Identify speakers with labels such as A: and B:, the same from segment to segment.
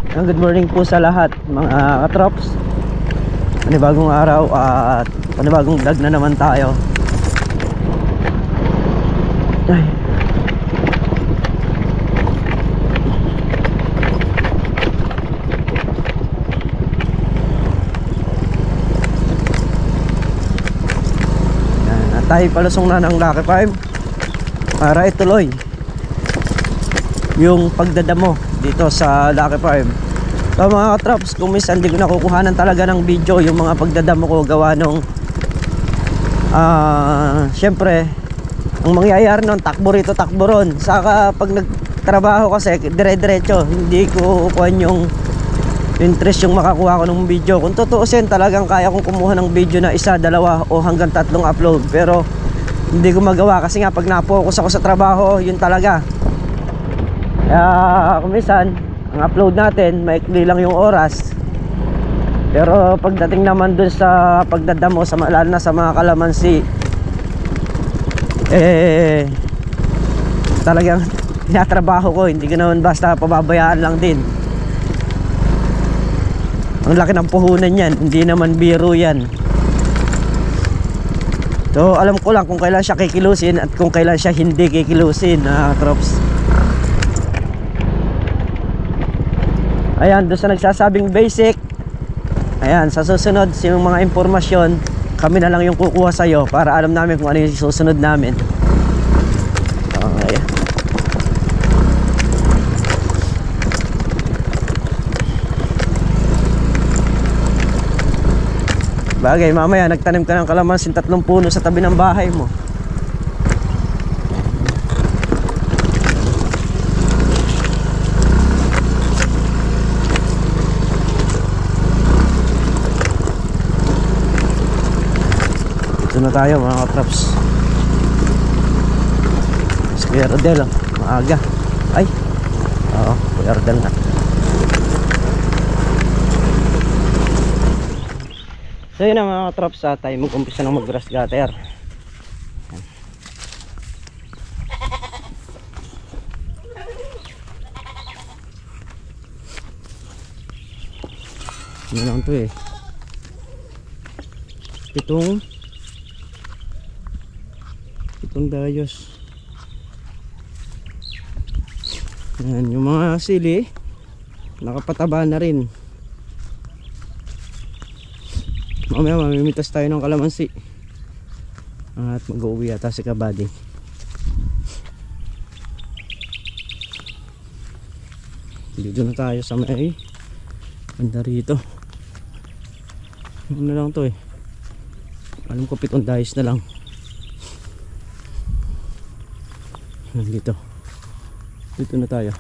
A: Good morning po sa lahat mga katrops. Panibagong araw at panibagong vlog na naman tayo. Ay. Yan, tayo palusong na ng Lucky Farm para ituloy yung pagdadamo dito sa Lucky Farm. So mga katrops, kung minsan hindi ko nakukuhanan talaga ng video yung mga pagdadamo ko gawa nung syempre ang mangyayari nun, takbo rito takbo ron. Saka pag nagtrabaho kasi dire-diretso, hindi ko kukuha yung interest yung makakuha ko ng video. Kung tutuusin, talagang kaya kong kumuha ng video na isa, dalawa o hanggang 3 upload, pero hindi ko magawa kasi nga pag na-focus ako sa trabaho, yun talaga. Kaya kumisan ang upload natin maikli lang yung oras, pero pagdating naman dun sa pagdadamo sa lalo na sa mga kalamansi, talagang tinatrabaho ko, hindi ko naman basta pababayaan lang din. Ang laki ng puhunan yan, hindi naman biro yan. So alam ko lang kung kailan siya kikilusin at kung kailan siya hindi kikilusin, crops. Ayan, doon sa nagsasabing basic, ayan, sa susunod yung mga impormasyon, kami na lang yung kukuha sa'yo para alam namin kung ano yung susunod namin. Okay. Bagay, mamaya nagtanim ka ng kalamansin 3 puno sa tabi ng bahay mo. Ito na tayo mga katraps. Kuya Rodel, maaga. Ay, oo, Kuya Rodel na. So yun na mga katraps, tayo mag-umpisa ng mag-grass cutter. Ano lang to eh, pitong dayos. Yan, yung mga sili nakapataba na rin. Mamaya mamimitas tayo ng kalamansi at mag-uwi yata si Kabady. Dito na tayo sa may banda rito. Ano lang to eh, alam ko 7 dayos na lang. Dito na tayo.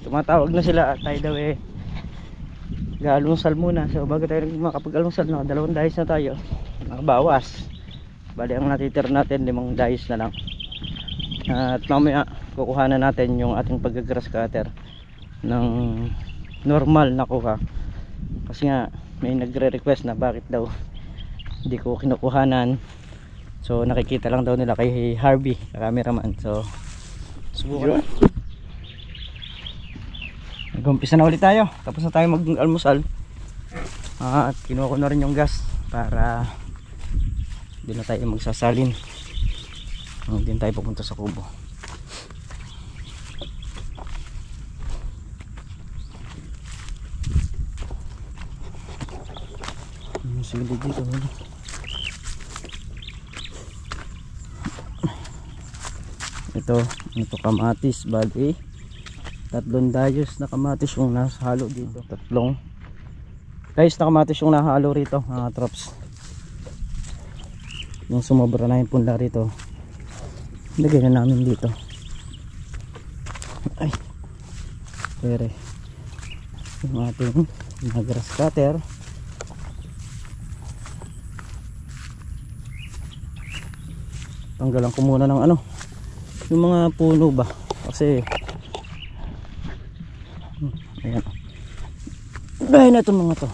A: Tumatawag na sila at tayo daw eh galungsal muna. So bago tayo makapag-alungsal, 2 dayos na tayo, nakabawas. Bali ang natitira natin 5 dayos na lang. At mamaya kukuhanan natin yung ating pag-grass cutter ng normal na kuha, kasi nga may nagre-request na bakit daw hindi ko kinukuhanan. So nakikita lang daw nila kay Harvey, cameraman. So subukan. Nag-umpisa na ulit tayo, tapos na tayo mag-almusal. At kinuha ko na rin yung gas para hindi na tayo magsasalin. Hindi na tayo pupunta sa kubo. Sige dito. Ito kamatis, bali Tatlong dayos na kamatis yung nasa halo dito. Tatlong dayos na kamatis yung nahalo rito mga trops. Yung sumobra na yung punla rito, lagay na namin dito. Ay, pere yung ating grass cutter. Tanggalan ko muna ng ano, yung mga puno ba, kasi ayan, dahil na itong mga to.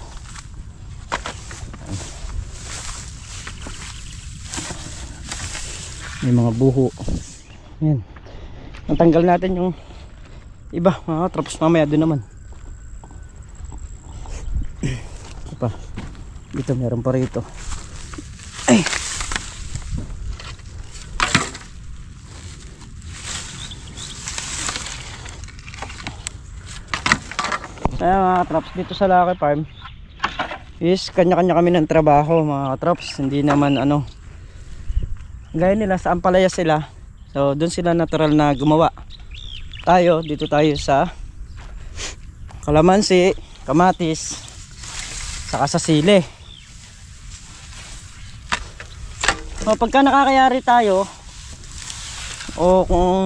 A: May mga buho. Ayan, natanggal natin yung iba mga traps, mamaya doon naman. Ito pa, dito meron pa rito. Ay, kaya mga traps, dito sa Lucky Farm is kanya-kanya kami ng trabaho mga traps. Hindi naman ano, gaya nila sa Ampalaya sila, so doon sila natural na gumawa. Tayo dito tayo sa kalamansi, kamatis, saka sa sili. So pagka nakakayari tayo, o kung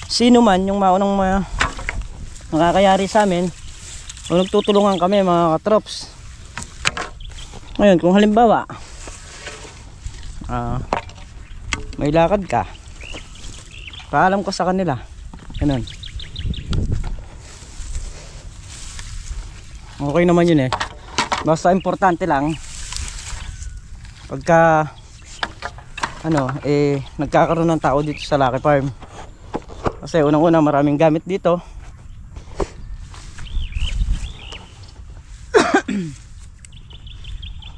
A: sino man yung maunang nakakayari sa amin, o nagtutulungan kami mga katrops. Ngayon kung halimbawa may lakad ka, paalam ko sa kanila, ganun. Okay naman yun eh, basta importante lang pagka ano nagkakaroon ng tao dito sa Lucky Farm, kasi unang una maraming gamit dito.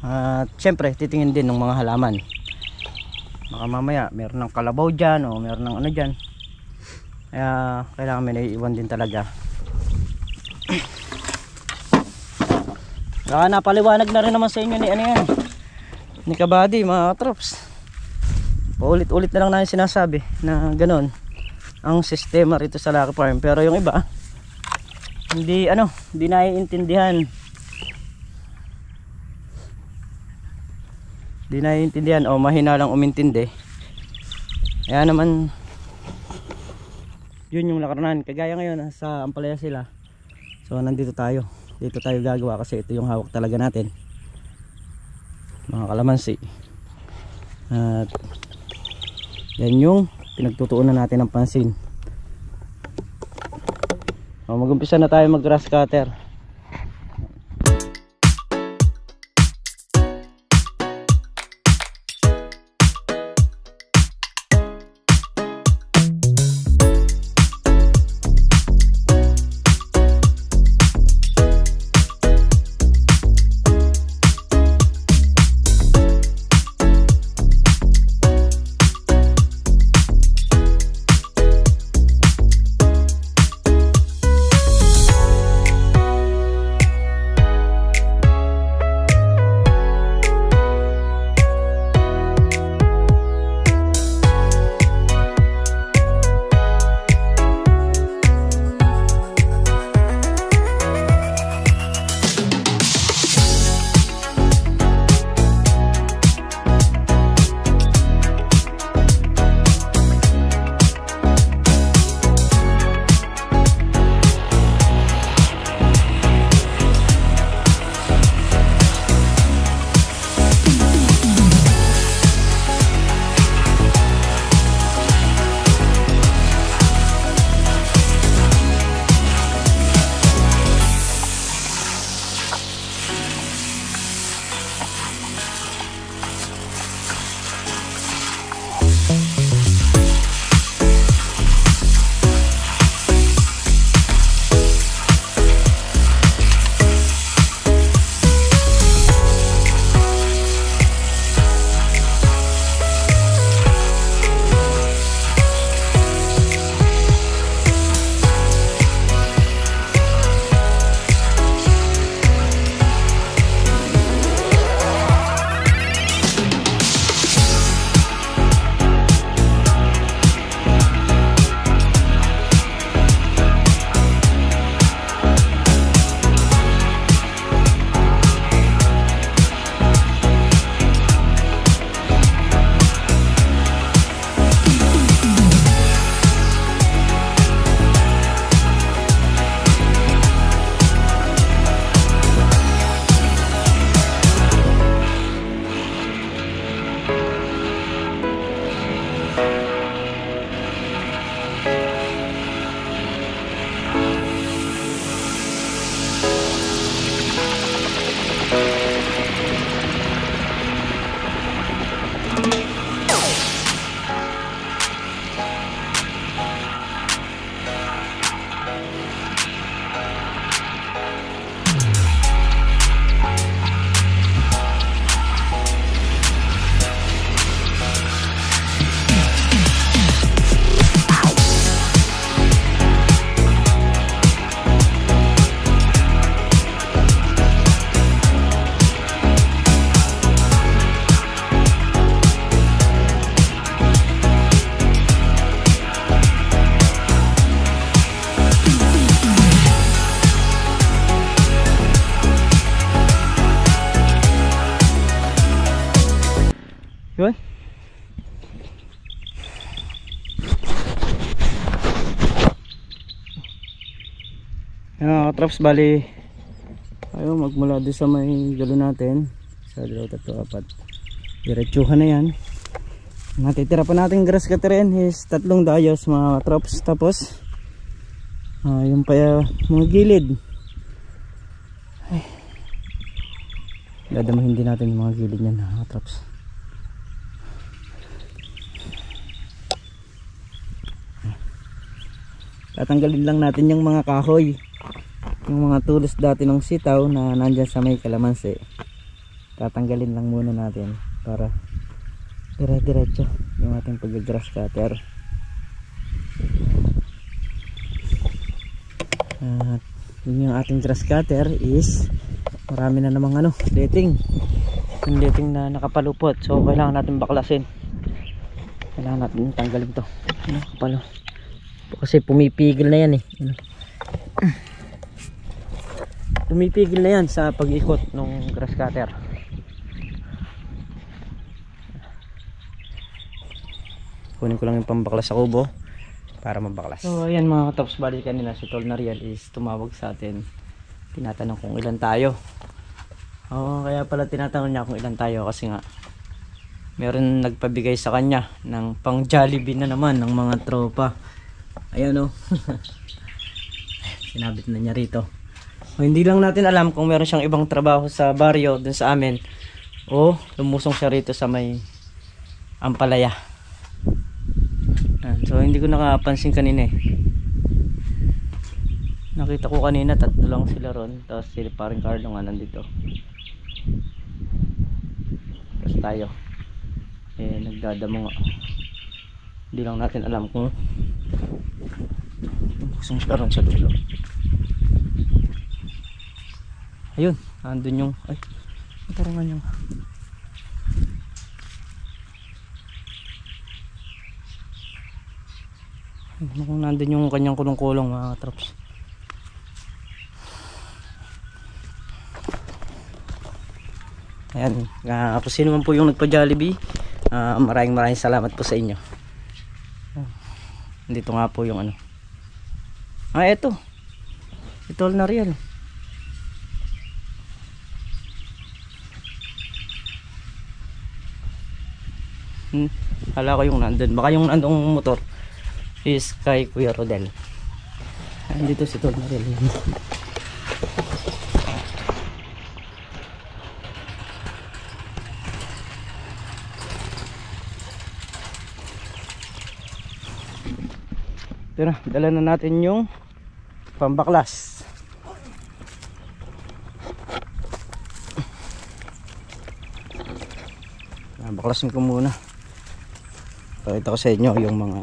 A: At syempre titingin din ng mga halaman, baka mamaya meron ng kalabaw dyan o meron ng ano dyan, kaya kailangan may naiiwan din talaga. Baka napaliwanag na rin naman sa inyo ni ano yan, ni Kabady mga trops. Paulit-ulit na lang na yung sinasabi na ganon ang sistema rito sa Lucky Farm, pero yung iba hindi ano, hindi naiintindihan. Hindi naiintindihan o mahina lang umintindi. Kaya naman yun yung nakaraan. Kagaya ngayon sa Ampalaya sila, so nandito tayo, dito tayo gagawa kasi ito yung hawak talaga natin, mga kalamansi. At yan yung pinagtutuunan natin ng pansin. Mag-umpisa na tayo mag grass cutter. Traps, bali ayaw magmula doon sa may dulo natin sa 2, 3, 4 diretsuhan na yan. Natitira pa natin grass cutter yan is 3 dayos mga traps. Tapos yung pa mga gilid ay, dadamahin din natin yung mga gilid yan mga traps. Tatanggalin lang natin yung mga kahoy, yung mga tulos dati ng sitaw na nandyan sa may kalamansi. Tatanggalin lang muna natin para dire-diretso yung ating pag-grass cutter. At yung ating grass cutter is marami na namang dating. Yung dating na nakapalupot, so kailangan natin baklasin. Kailangan natin tanggalin to. Kapalo. Kasi pumipigil na yan pumipigil na yan sa pag-ikot ng grass cutter. Kunin ko lang yung pambaklas sa kubo para mabaklas. So ayan mga tops, bali kanina si Tol Nariel is tumawag sa atin, tinatanong kung ilan tayo. Kaya pala tinatanong niya kung ilan tayo kasi nga meron nagpabigay sa kanya ng pang Jollibee na naman ng mga tropa. Ayan sinabit na niya rito. Hindi lang natin alam kung meron siyang ibang trabaho sa baryo dun sa amin o lumusong siya rito sa may Ampalaya. So hindi ko nakapansin kanina nakita ko kanina 3 lang sila ron, tapos si paring Carlo nga nandito, tapos tayo nagdadamo nga. Hindi lang natin alam kung lusong siya ron sa dulo. Ayun, andun yung matarungan yung kung nandun yung kanyang kulong-kulong mga traps. Ayan, kung sino man po yung nagpa-Jollibee, maraming salamat po sa inyo. Dito nga po yung eto ito na real. Hala ko yung nandun, baka yung nandung motor is kay Kuya Rodel. Dito si Tol na real. Ito na, dala na natin yung pambaklas. Baklasin ko muna. Pakita ko sa inyo yung mga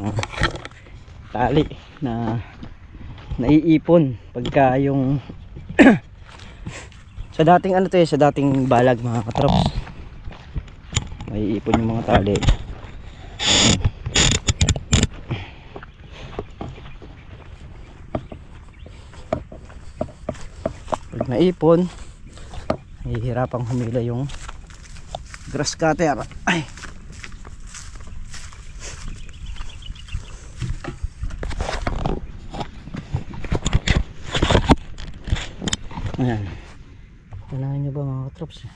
A: tali na naiipon pagka yung sa dating sa dating balag mga katrops. Naiipon yung mga tali. Naipon, hihirapang humila yung grass cutter. Ay. Ayan. Kailangan nyo ba mga katrops?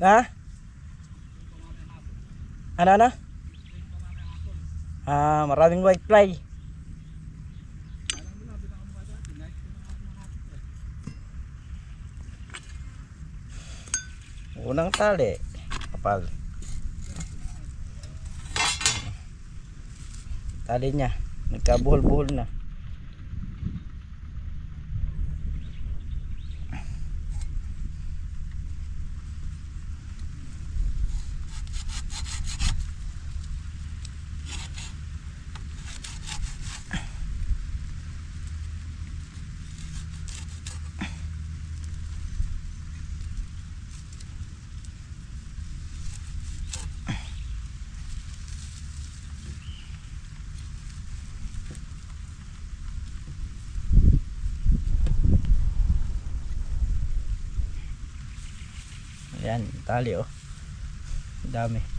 A: Ha? Ano? Maraming white fly. Unang tali kapal. Tali niya nagkabuhol-buhol na. Yan, tali oh. Dami.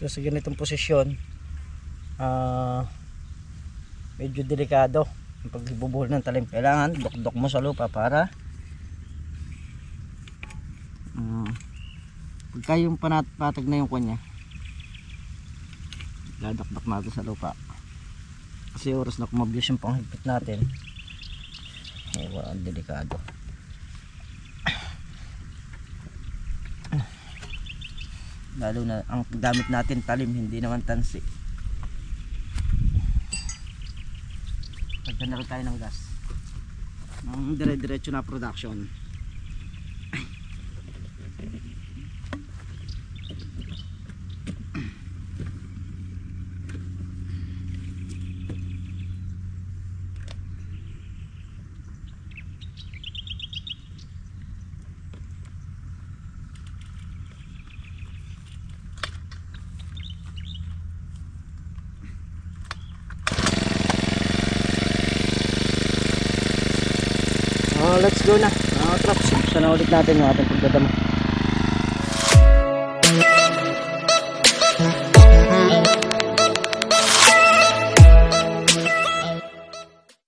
A: So sa ganitong posisyon, medyo delikado yung pagbubuhol ng talim. Kailangan dokdok mo sa lupa para pagka yung patag na yung kanya, dadakdak natin sa lupa kasi oras na kumabiyos yung panghigpit natin. Ang delikado. Lalo na ang gamit natin talim, hindi naman tansi. Pagka tayo ng gas ng dire-diretso na production. Let's go na mga traps. Sana ulit natin yung ating pagdadamo.